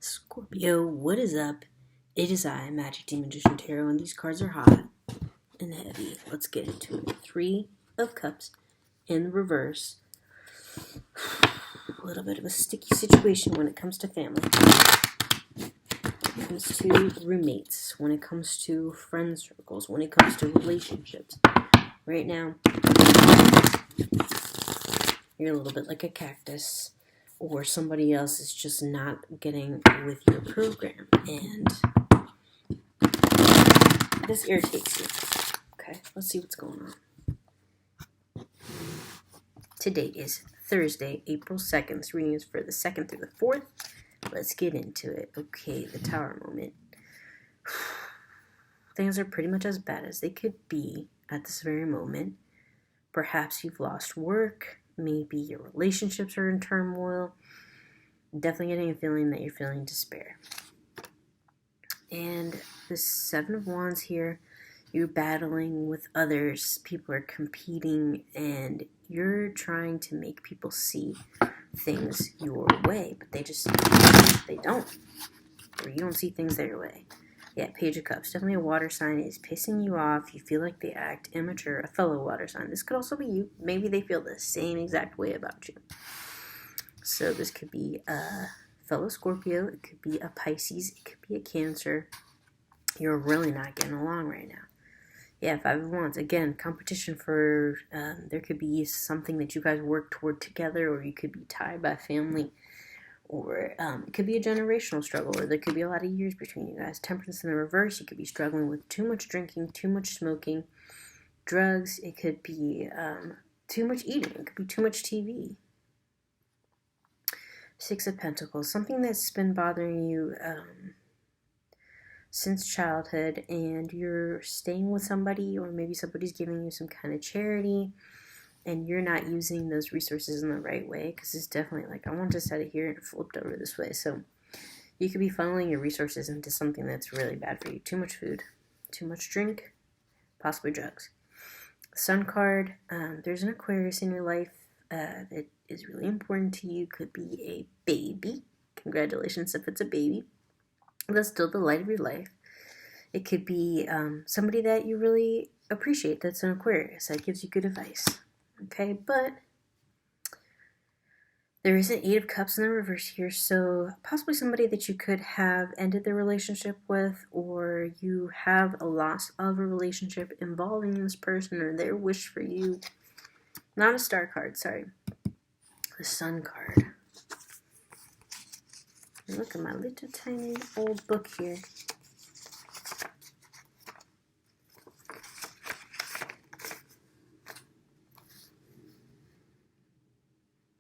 Scorpio, what is up? It is I, Magic Demon Magician Tarot, and these cards are hot and heavy. Let's get into it. 3 of Cups in reverse. A little bit of a sticky situation when it comes to family. When it comes to roommates. When it comes to friend circles. When it comes to relationships. Right now, you're a little bit like a cactus. Or somebody else is just not getting with your program. And this irritates you. Okay, let's see what's going on. Today is Thursday, April 2nd. This reading is for the 2nd through the 4th. Let's get into it. Okay, the Tower moment. Things are pretty much as bad as they could be at this very moment. Perhaps you've lost work. Maybe your relationships are in turmoil. Definitely getting a feeling that you're feeling despair. And the 7 of Wands here, you're battling with others. People are competing, and you're trying to make people see things your way, but they don't. Or you don't see things their way. Yeah, Page of Cups. Definitely a water sign is pissing you off. You feel like they act immature. A fellow water sign. This could also be you. Maybe they feel the same exact way about you. So this could be a fellow Scorpio. It could be a Pisces. It could be a Cancer. You're really not getting along right now. Yeah, 5 of Wands. Again, competition for, there could be something that you guys work toward together, or you could be tied by family, or it could be a generational struggle, or there could be a lot of years between you guys. Temperance in the reverse. You could be struggling with too much drinking, too much smoking, drugs. It could be too much eating. It could be too much TV. 6 of Pentacles. Something that's been bothering you since childhood, and you're staying with somebody, or maybe somebody's giving you some kind of charity, and you're not using those resources in the right way, because it's definitely like, I want to set it here and it flipped over this way. So you could be funneling your resources into something that's really bad for you. Too much food, too much drink, possibly drugs. Sun card, there's an Aquarius in your life that is really important to you. Could be a baby. Congratulations if it's a baby. That's still the light of your life. It could be somebody that you really appreciate that's an Aquarius that gives you good advice. Okay, but there is an 8 of Cups in the reverse here, so possibly somebody that you could have ended the relationship with, or you have a loss of a relationship involving this person or their wish for you. Not a star card, sorry. The Sun card. Look at my little tiny old book here.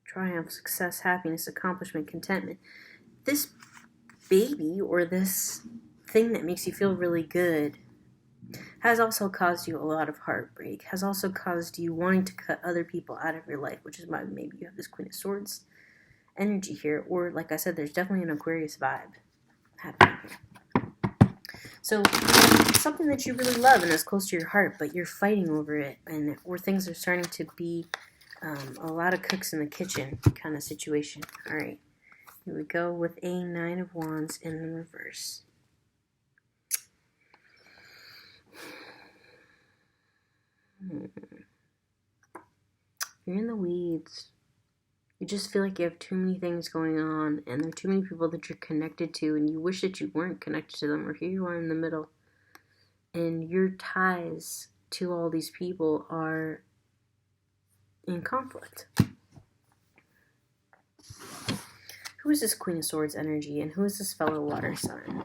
Triumph, success, happiness, accomplishment, contentment. This baby, or this thing that makes you feel really good, has also caused you a lot of heartbreak, has also caused you wanting to cut other people out of your life, which is why maybe you have this Queen of Swords energy here, or like I said, there's definitely an Aquarius vibe happening here. So something that you really love and is close to your heart, but you're fighting over it, and or things are starting to be a lot of cooks in the kitchen kind of situation. All right, here we go with a 9 of Wands in the reverse. You're in the weeds. You just feel like you have too many things going on, and there are too many people that you're connected to, and you wish that you weren't connected to them, or here you are in the middle, and your ties to all these people are in conflict. Who is this Queen of Swords energy, and who is this fellow water sign?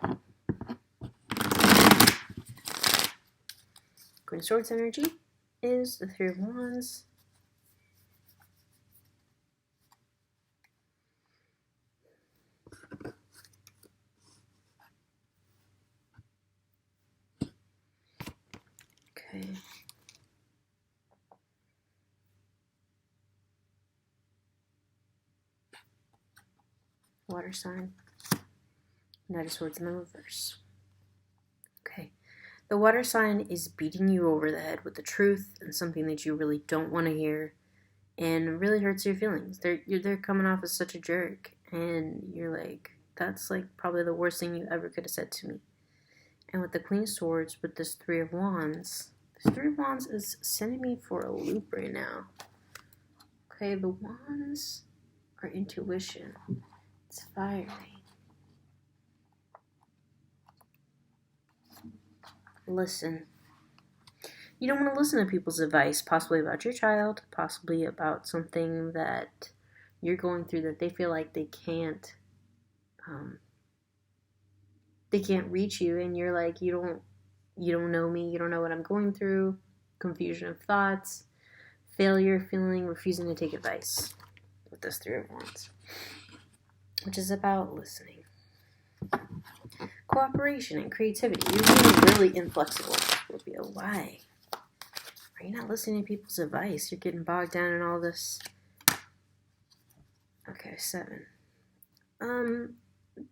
Queen of Swords energy is the 3 of Wands. Okay. Water sign. Knight of Swords in the reverse. Okay. The water sign is beating you over the head with the truth and something that you really don't want to hear, and really hurts your feelings. They're coming off as such a jerk, and you're like, That's like probably the worst thing you ever could have said to me. And with the Queen of Swords, with this Three of Wands, this Three of Wands is sending me for a loop right now. Okay, the Wands are intuition. It's fiery. Listen. You don't want to listen to people's advice, possibly about your child, possibly about something that you're going through that they feel like they can't reach you, and you're like, you don't know me, you don't know what I'm going through, confusion of thoughts, failure feeling, refusing to take advice with this Three of Wands, which is about listening, cooperation, and creativity. You're being really inflexible, Scorpio. Why? Are you not listening to people's advice? You're getting bogged down in all this. Okay, 7.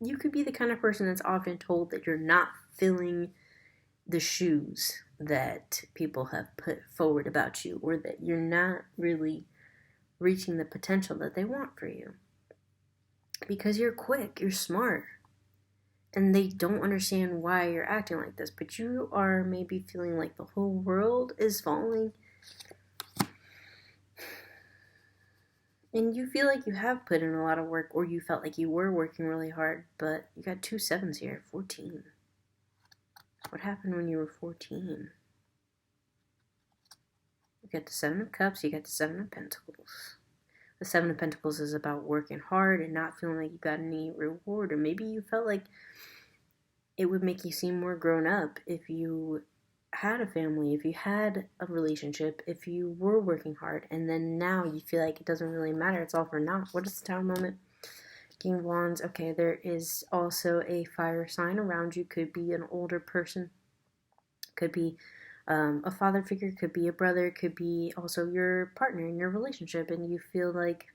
You could be the kind of person that's often told that you're not filling the shoes that people have put forward about you, or that you're not really reaching the potential that they want for you. Because you're quick, you're smart, and they don't understand why you're acting like this, but you are maybe feeling like the whole world is falling. And you feel like you have put in a lot of work, or you felt like you were working really hard, but you got 2 7s here, 14. What happened when you were 14? You got the 7 of Cups, you got the 7 of Pentacles. The 7 of Pentacles is about working hard and not feeling like you got any reward, or maybe you felt like it would make you seem more grown up if you had a family, if you had a relationship, if you were working hard, and then now you feel like it doesn't really matter, it's all for naught. What is the Tower moment? King of Wands. Okay, there is also a fire sign around you. Could be an older person, could be a father figure, could be a brother, could be also your partner in your relationship, and you feel like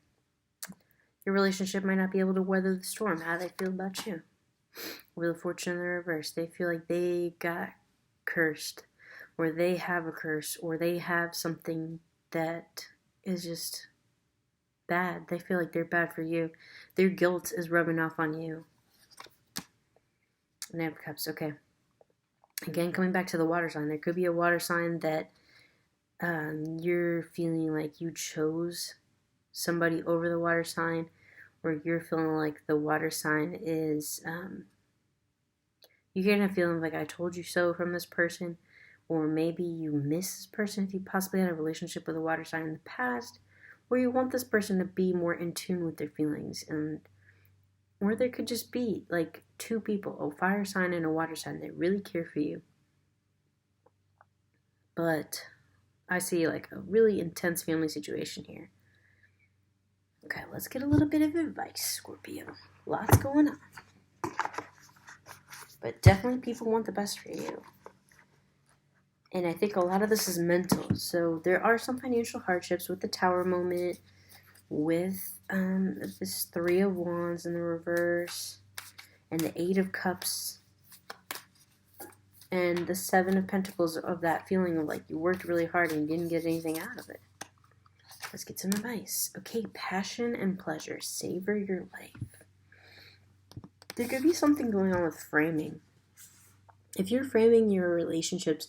your relationship might not be able to weather the storm. How do they feel about you? Wheel of Fortune in the reverse. They feel like they got cursed, or they have a curse, or they have something that is just bad. They feel like they're bad for you. Their guilt is rubbing off on you. Knight of Cups. Okay. Again, coming back to the water sign, there could be a water sign that you're feeling like you chose somebody over the water sign, or you're feeling like the water sign is, you're getting a feeling like I told you so from this person, or maybe you miss this person if you possibly had a relationship with a water sign in the past, or you want this person to be more in tune with their feelings, and or there could just be like 2 people, a fire sign and a water sign, that really care for you. But I see like a really intense family situation here. Okay, let's get a little bit of advice, Scorpio. Lots going on. But definitely people want the best for you. And I think a lot of this is mental. So there are some financial hardships with the Tower moment, with this 3 of Wands in the reverse, and the 8 of Cups, and the 7 of Pentacles, of that feeling of like you worked really hard and you didn't get anything out of it. Let's get some advice. Okay, passion and pleasure. Savor your life. There could be something going on with framing. If you're framing your relationships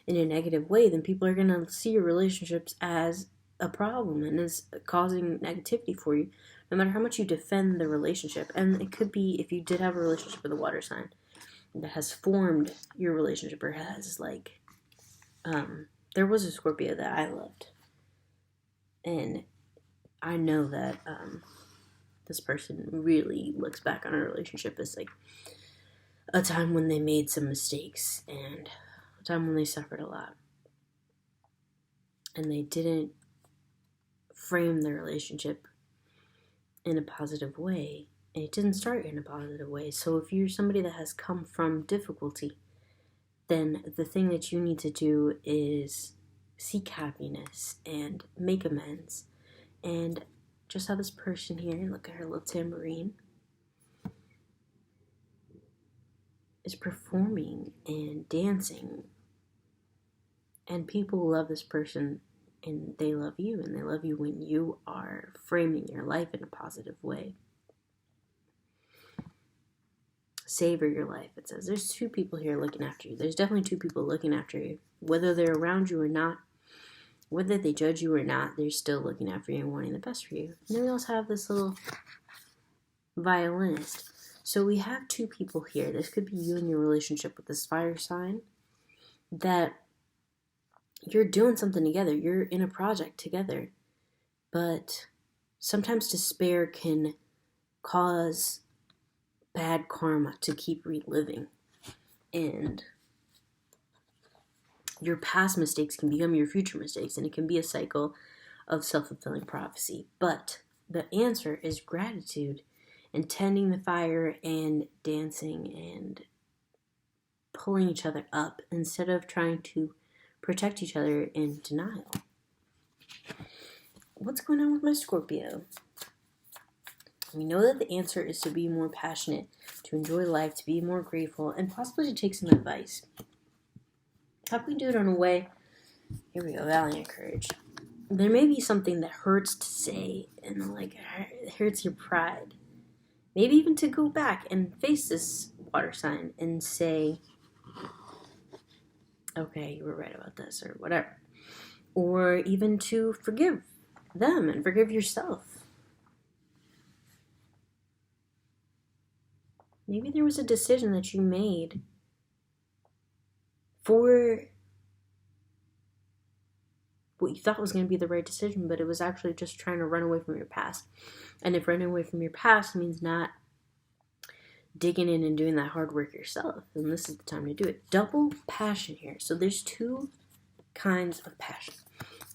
in a negative way, then people are going to see your relationships as a problem and as causing negativity for you, no matter how much you defend the relationship. And it could be, if you did have a relationship with a water sign that has formed your relationship, or has like, there was a Scorpio that I loved, and I know that this person really looks back on a relationship as like a time when they made some mistakes, and a time when they suffered a lot, and they didn't frame the relationship in a positive way, and it didn't start in a positive way. So if you're somebody that has come from difficulty, then the thing that you need to do is seek happiness and make amends. And just how this person here, look at her little tambourine, is performing and dancing, and people love this person, and they love you, and they love you when you are framing your life in a positive way. savor your life. It says there's two people here looking after you. There's definitely two people looking after you. Whether they're around you or not, whether they judge you or not, they're still looking after you and wanting the best for you. And then we also have this little violinist. So we have two people here. This could be you in your relationship with this fire sign, that you're doing something together. You're in a project together. But sometimes despair can cause bad karma to keep reliving. And your past mistakes can become your future mistakes. And it can be a cycle of self-fulfilling prophecy. But the answer is gratitude and tending the fire and dancing and pulling each other up instead of trying to protect each other in denial. What's going on with my Scorpio? We know that the answer is to be more passionate, to enjoy life, to be more grateful, and possibly to take some advice. How can we do it in a way? Here we go, valiant courage. There may be something that hurts to say, and like it hurts your pride. Maybe even to go back and face this water sign and say, okay, you were right about this, or whatever. Or even to forgive them and forgive yourself. Maybe there was a decision that you made for what you thought was going to be the right decision, but it was actually just trying to run away from your past. And if running away from your past means not digging in and doing that hard work yourself, then this is the time to do it. Double passion here. So there's two kinds of passion.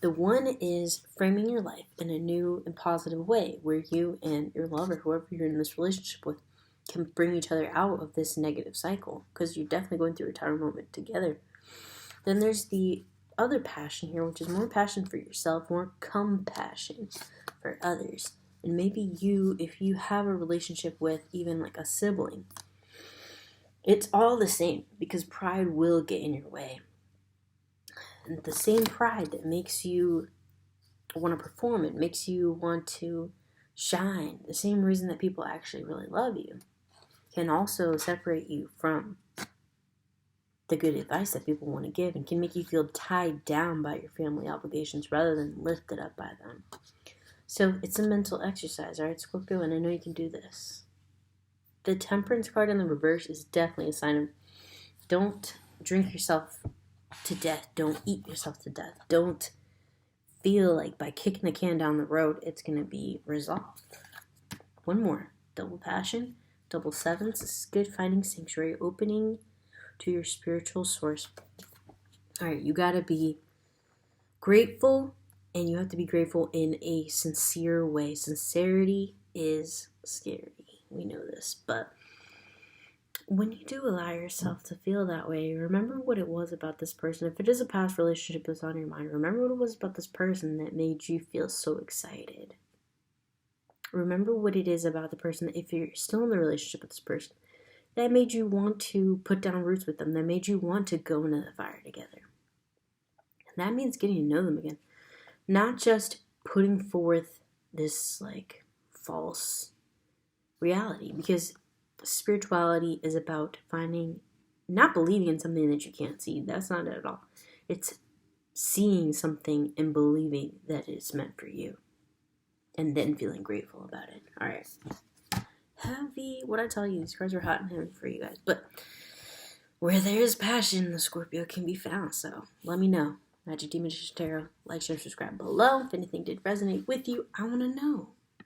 The one is framing your life in a new and positive way, where you and your lover, whoever you're in this relationship with, can bring each other out of this negative cycle, because you're definitely going through a tower moment together. Then there's the other passion here, which is more passion for yourself, more compassion for others. And maybe you, if you have a relationship with even like a sibling, it's all the same, because pride will get in your way. And the same pride that makes you want to perform, it makes you want to shine, the same reason that people actually really love you, can also separate you from the good advice that people want to give, and can make you feel tied down by your family obligations rather than lifted up by them. So it's a mental exercise, all right, Scorpio, and I know you can do this. The Temperance card in the reverse is definitely a sign of don't drink yourself to death. Don't eat yourself to death. Don't feel like by kicking the can down the road, it's going to be resolved. One more. Double passion, double sevens. This is good, finding sanctuary, opening to your spiritual source. All right, you got to be grateful, and you have to be grateful in a sincere way. Sincerity is scary. We know this, but when you do allow yourself to feel that way, remember what it was about this person. If it is a past relationship that's on your mind, remember what it was about this person that made you feel so excited. Remember what it is about the person, if you're still in the relationship with this person, that made you want to put down roots with them, that made you want to go into the fire together. And that means getting to know them again. Not just putting forth this like false reality, because spirituality is about finding, not believing in something that you can't see. That's not it at all. It's seeing something and believing that it's meant for you, and then feeling grateful about it. All right. Heavy. What I tell you, these cards are hot and heavy for you guys. But where there is passion, the Scorpio can be found. So let me know. Magic Demon Tarot. Like, share, subscribe below. If anything did resonate with you, I want to know.